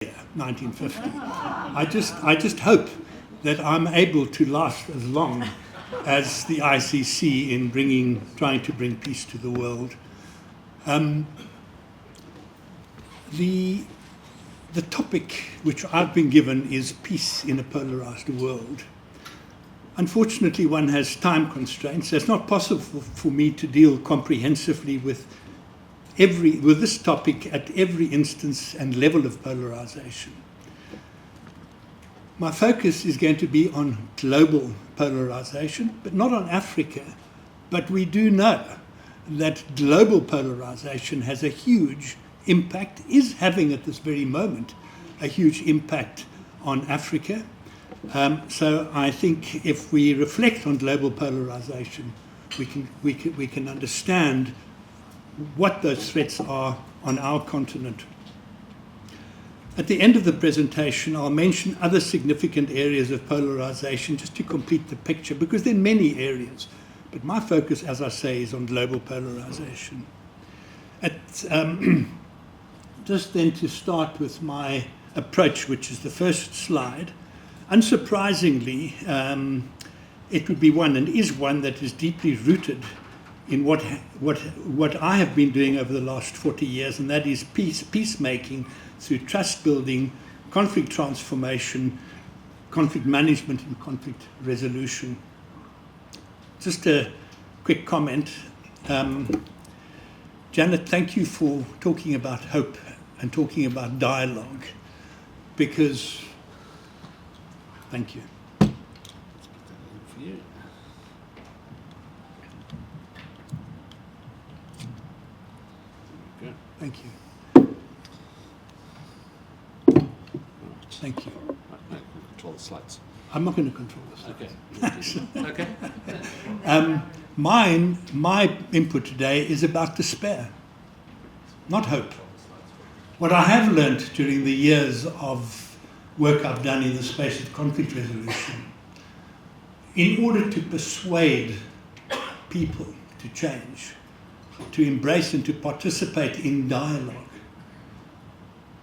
1950. I just hope that I'm able to last as long as the ICC in trying to bring peace to the world. The topic which I've been given is peace in a polarized world. Unfortunately, one has time constraints. It's not possible for me to deal comprehensively with this topic at every instance and level of polarization. My focus is going to be on global polarization, but not on Africa. But we do know that global polarization has a huge impact, is having at this very moment a huge impact on Africa. So I think if we reflect on global polarization, we can understand what those threats are on our continent. At the end of the presentation, I'll mention other significant areas of polarization just to complete the picture, because there are many areas. But my focus, as I say, is on global polarization. Just then to start with my approach, which is the first slide, unsurprisingly, it would be one, and is one, that is deeply rooted in what I have been doing over the last 40 years, and that is peacemaking through trust building, conflict transformation, conflict management, and conflict resolution. Just a quick comment. Janet, thank you for talking about hope and talking about dialogue, because, thank you. Thank you. Thank you. Control the slides. I'm not going to control the slides. Okay. Okay. My input today is about despair, not hope. What I have learned during the years of work I've done in the space of conflict resolution, in order to persuade people to change, to embrace and to participate in dialogue,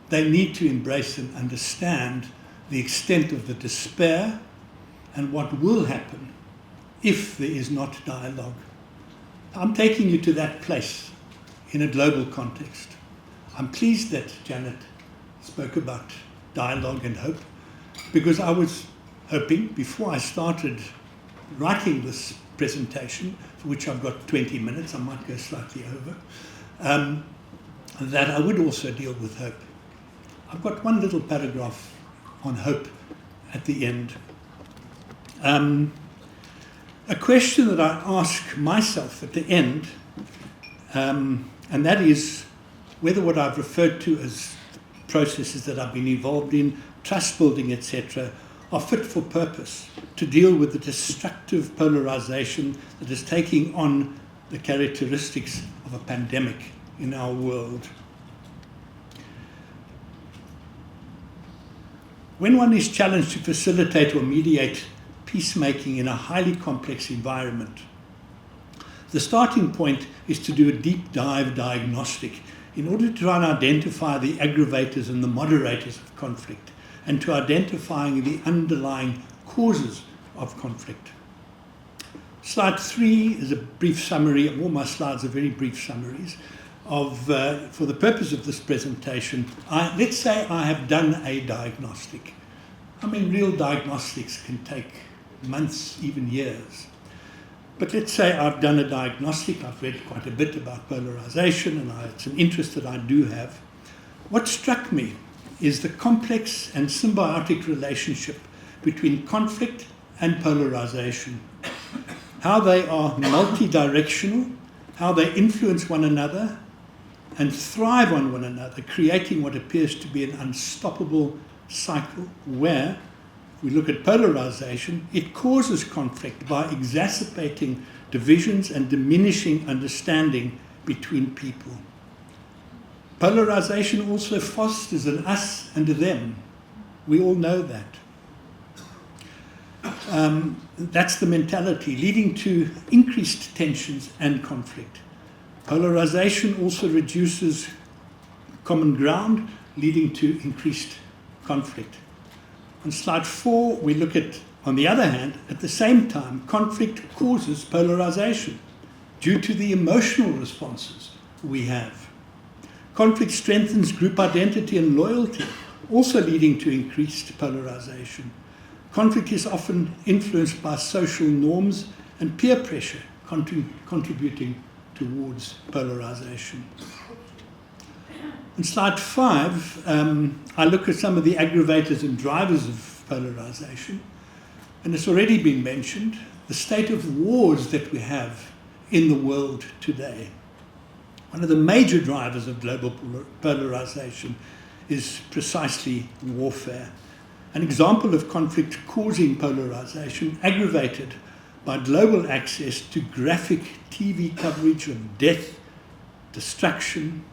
they need to embrace and understand the extent of the despair and what will happen if there is not dialogue. I'm taking you to that place in a global context. I'm pleased that Janet spoke about dialogue and hope, because I was hoping, before I started writing this presentation, for which I've got 20 minutes, I might go slightly over, that I would also deal with hope. I've got one little paragraph on hope at the end. A question that I ask myself at the end, and that is whether what I've referred to as processes that I've been involved in, trust building, etc., are fit for purpose to deal with the destructive polarization that is taking on the characteristics of a pandemic in our world. When one is challenged to facilitate or mediate peacemaking in a highly complex environment, the starting point is to do a deep dive diagnostic in order to try and identify the aggravators and the moderators of conflict, and to identifying the underlying causes of conflict. Slide 3 is a brief summary. All my slides are very brief summaries of, for the purpose of this presentation, let's say I have done a diagnostic. I mean, real diagnostics can take months, even years. But let's say I've done a diagnostic, I've read quite a bit about polarization, and it's an interest that I do have. What struck me is the complex and symbiotic relationship between conflict and polarization. How they are multi-directional, how they influence one another and thrive on one another, creating what appears to be an unstoppable cycle where, if we look at polarization, it causes conflict by exacerbating divisions and diminishing understanding between people. Polarization also fosters an us and a them. We all know that. That's the mentality, leading to increased tensions and conflict. Polarization also reduces common ground, leading to increased conflict. On slide 4, we look at, on the other hand, at the same time, conflict causes polarization due to the emotional responses we have. Conflict strengthens group identity and loyalty, also leading to increased polarization. Conflict is often influenced by social norms and peer pressure, contributing towards polarization. On slide 5, I look at some of the aggravators and drivers of polarization. And it's already been mentioned, the state of wars that we have in the world today. One of the major drivers of global polarization is precisely warfare. An example of conflict causing polarization, aggravated by global access to graphic TV coverage of death, destruction,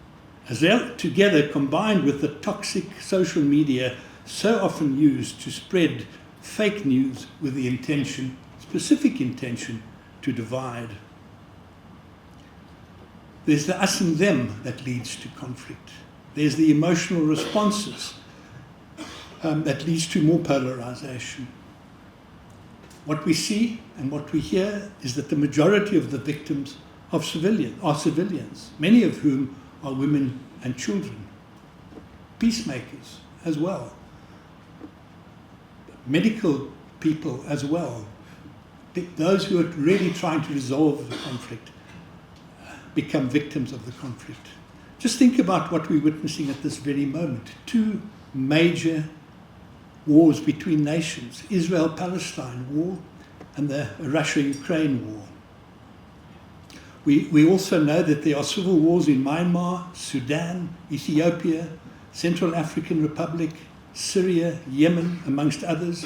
as together combined with the toxic social media so often used to spread fake news with the intention, specific intention, to divide. There's the us and them that leads to conflict. There's the emotional responses that leads to more polarization. What we see and what we hear is that the majority of the victims are civilians, many of whom are women and children, peacemakers as well, medical people as well, those who are really trying to resolve the conflict become victims of the conflict. Just think about what we're witnessing at this very moment. 2 major wars between nations, Israel-Palestine war and the Russia-Ukraine war. We also know that there are civil wars in Myanmar, Sudan, Ethiopia, Central African Republic, Syria, Yemen, amongst others.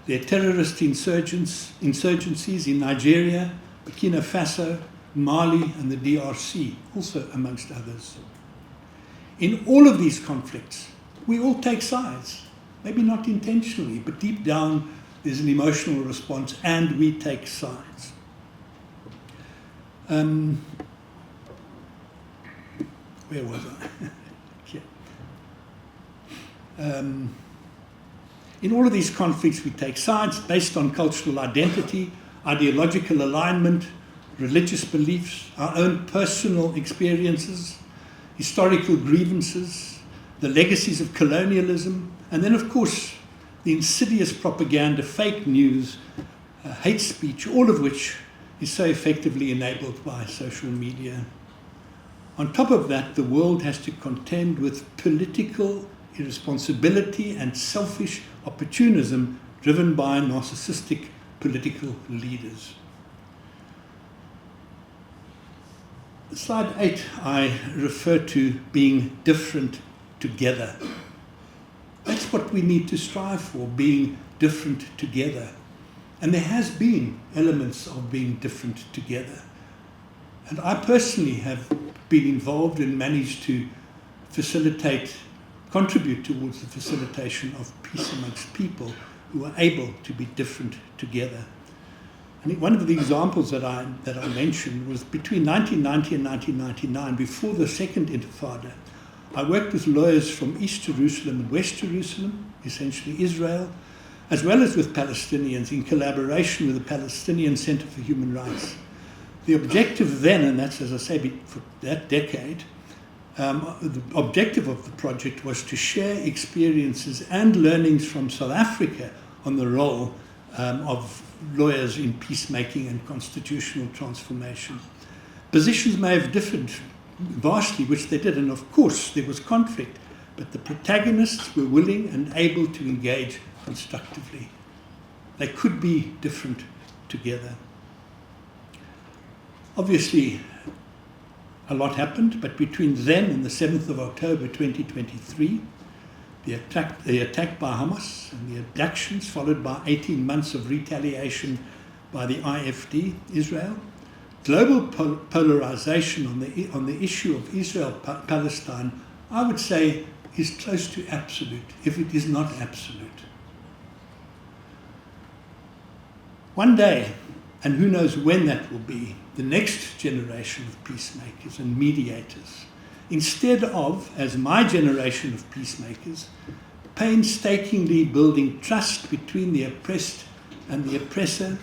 There are terrorist insurgencies in Nigeria, Burkina Faso, Mali, and the DRC, also amongst others. In all of these conflicts, we all take sides. Maybe not intentionally, but deep down there's an emotional response and we take sides. Where was I? In all of these conflicts we take sides based on cultural identity, ideological alignment, religious beliefs, our own personal experiences, historical grievances, the legacies of colonialism, and then of course the insidious propaganda, fake news, hate speech, all of which is so effectively enabled by social media. On top of that, the world has to contend with political irresponsibility and selfish opportunism driven by narcissistic political leaders. Slide 8, I refer to being different together. That's what we need to strive for, being different together. And there has been elements of being different together. And I personally have been involved and managed to contribute towards the facilitation of peace amongst people who are able to be different together. And one of the examples that I mentioned was between 1990 and 1999, before the Second Intifada. I worked with lawyers from East Jerusalem and West Jerusalem, essentially Israel, as well as with Palestinians in collaboration with the Palestinian Center for Human Rights. The objective then, and that's, as I say, for that decade, the objective of the project was to share experiences and learnings from South Africa on the role of lawyers in peacemaking and constitutional transformation. Positions may have differed vastly, which they did, and of course there was conflict, but the protagonists were willing and able to engage constructively. They could be different together. Obviously, a lot happened, but between then and the 7th of October 2023, the attack by Hamas and the abductions, followed by 18 months of retaliation by the IFD, Israel, global polarization on the issue of Israel-Palestine, I would say, is close to absolute, if it is not absolute. One day, and who knows when that will be, the next generation of peacemakers and mediators, instead of, as my generation of peacemakers, painstakingly building trust between the oppressed and the oppressor,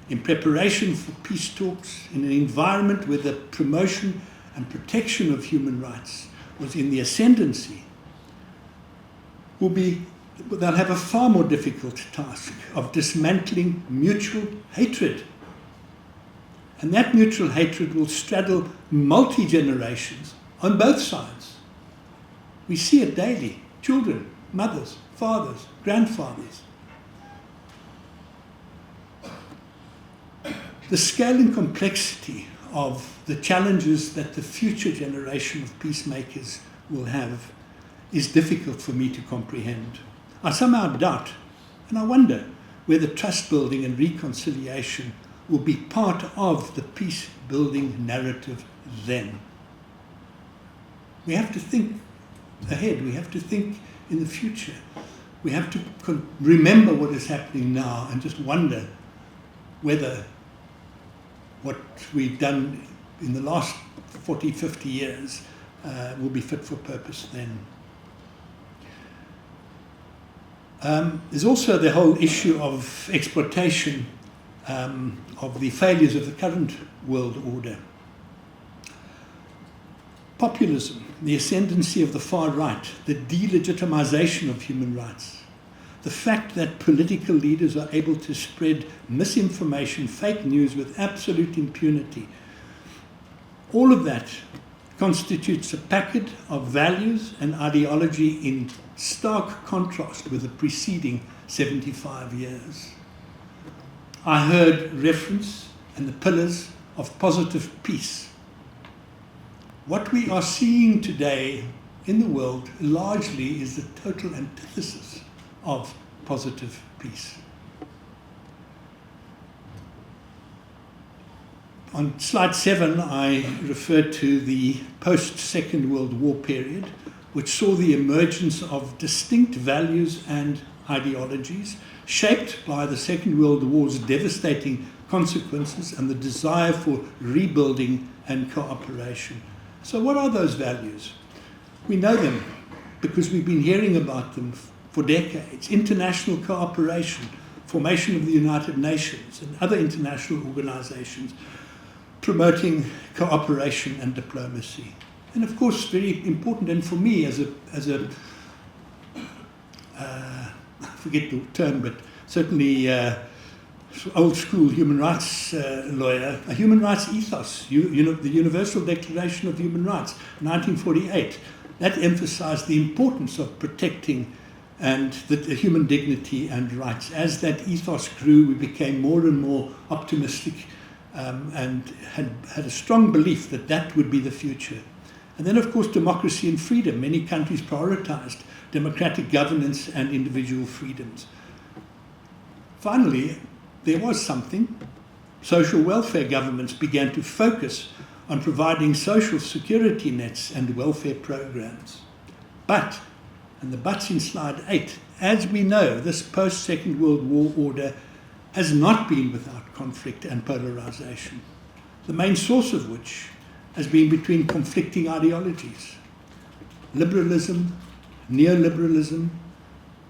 in preparation for peace talks, in an environment where the promotion and protection of human rights was in the ascendancy, they'll have a far more difficult task of dismantling mutual hatred. And that mutual hatred will straddle multi-generations on both sides. We see it daily. Children, mothers, fathers, grandfathers. The scale and complexity of the challenges that the future generation of peacemakers will have is difficult for me to comprehend. I somehow doubt, and I wonder, whether trust building and reconciliation will be part of the peace building narrative then. We have to think ahead. We have to think in the future. We have to remember what is happening now and just wonder whether what we've done in the last 40, 50 years will be fit for purpose then. There's also the whole issue of exploitation of the failures of the current world order. Populism, the ascendancy of the far right, the delegitimization of human rights, the fact that political leaders are able to spread misinformation, fake news with absolute impunity, all of that constitutes a packet of values and ideology in stark contrast with the preceding 75 years. I heard reference and the pillars of positive peace. What we are seeing today in the world largely is the total antithesis of positive peace. On slide 7, I referred to the post-Second World War period, which saw the emergence of distinct values and ideologies shaped by the Second World War's devastating consequences and the desire for rebuilding and cooperation. So what are those values? We know them because we've been hearing about them for decades. International cooperation, formation of the United Nations and other international organizations, promoting cooperation and diplomacy. And of course, very important, and for me as a I forget the term, but certainly old school human rights lawyer, a human rights ethos, the Universal Declaration of Human Rights, 1948, that emphasized the importance of protecting and the human dignity and rights. As that ethos grew, we became more and more optimistic and had a strong belief that that would be the future. And then, of course, democracy and freedom. Many countries prioritized democratic governance and individual freedoms. Finally, there was something. Social welfare governments began to focus on providing social security nets and welfare programs. But, and the but's in slide 8, as we know, this post-Second World War order has not been without conflict and polarization, the main source of which has been between conflicting ideologies. Liberalism, neoliberalism,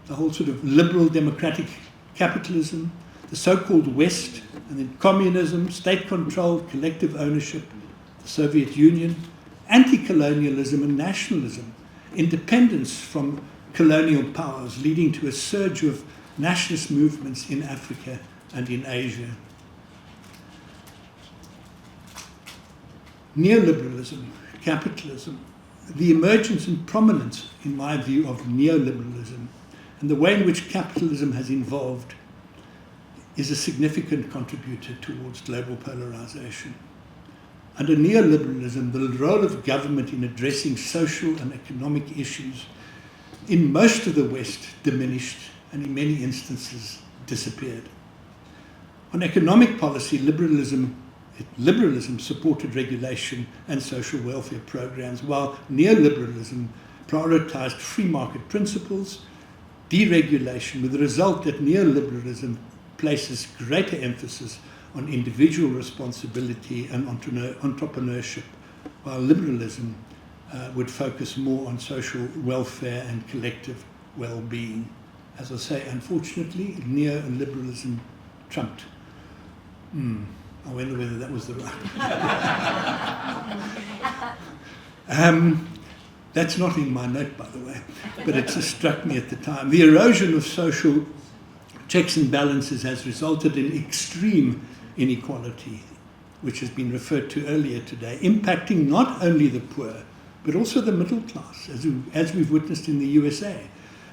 the whole sort of liberal democratic capitalism, the so-called West, and then communism, state-controlled collective ownership, the Soviet Union, anti-colonialism and nationalism, independence from colonial powers, leading to a surge of nationalist movements in Africa and in Asia. Neoliberalism, capitalism, the emergence and prominence, in my view, of neoliberalism and the way in which capitalism has evolved is a significant contributor towards global polarization. Under neoliberalism, the role of government in addressing social and economic issues in most of the West diminished and in many instances disappeared. On economic policy, liberalism supported regulation and social welfare programs, while neoliberalism prioritized free market principles, deregulation, with the result that neoliberalism places greater emphasis on individual responsibility and entrepreneurship, while liberalism would focus more on social welfare and collective well-being. As I say, unfortunately, neoliberalism trumped. I wonder whether that was the right. That's not in my note, by the way, but it just struck me at the time. The erosion of social checks and balances has resulted in extreme inequality, which has been referred to earlier today, impacting not only the poor, but also the middle class, as we've witnessed in the USA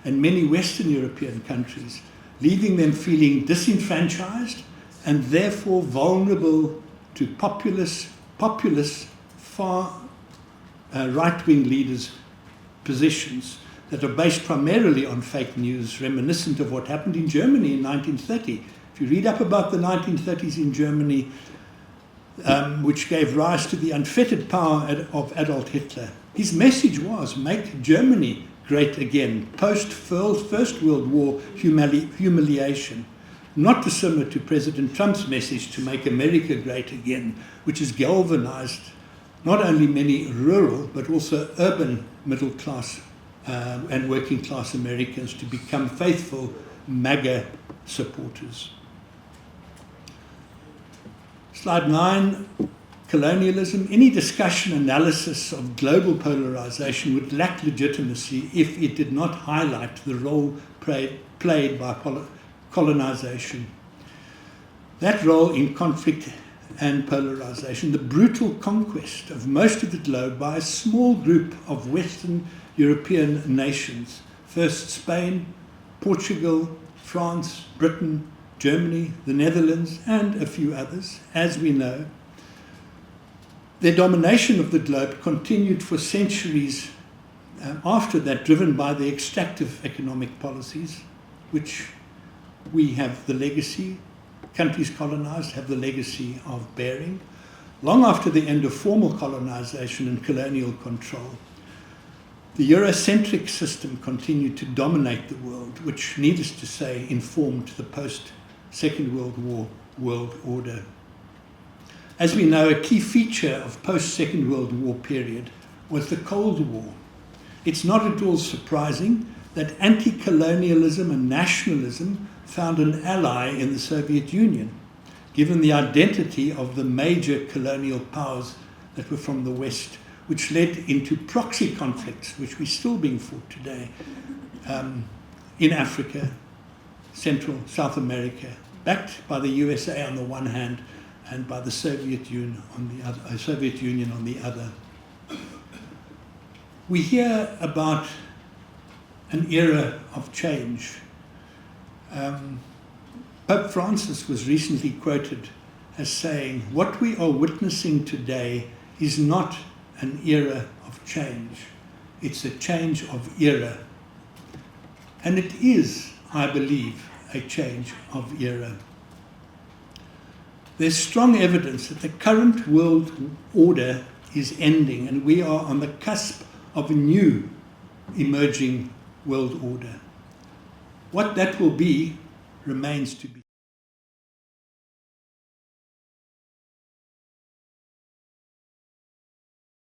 and many Western European countries, leaving them feeling disenfranchised and therefore vulnerable to populist, far right-wing leaders' positions that are based primarily on fake news, reminiscent of what happened in Germany in 1930. If you read up about the 1930s in Germany, which gave rise to the unfettered power of Adolf Hitler, his message was, make Germany great again, post-First World War humiliation. Not dissimilar to President Trump's message to make America great again, which has galvanized not only many rural but also urban middle class and working class Americans to become faithful MAGA supporters. Slide 9, colonialism. Any discussion, analysis of global polarization would lack legitimacy if it did not highlight the role played by colonization. That role in conflict and polarization, the brutal conquest of most of the globe by a small group of Western European nations, first Spain, Portugal, France, Britain, Germany, the Netherlands, and a few others, as we know. Their domination of the globe continued for centuries after that, driven by the extractive economic policies, which we have the legacy, countries colonized have the legacy of bearing. Long after the end of formal colonization and colonial control, the Eurocentric system continued to dominate the world, which, needless to say, informed the post-Second World War world order. As we know, a key feature of post-Second World War period was the Cold War. It's not at all surprising that anti-colonialism and nationalism found an ally in the Soviet Union, given the identity of the major colonial powers that were from the West, which led into proxy conflicts, which we're still being fought today, in Africa, Central, South America, backed by the USA on the one hand and by the Soviet Union on the other. We hear about an era of change. Pope Francis was recently quoted as saying, "What we are witnessing today is not an era of change. It's a change of era." And it is, I believe, a change of era. There's strong evidence that the current world order is ending, and we are on the cusp of a new emerging world order. What that will be remains to be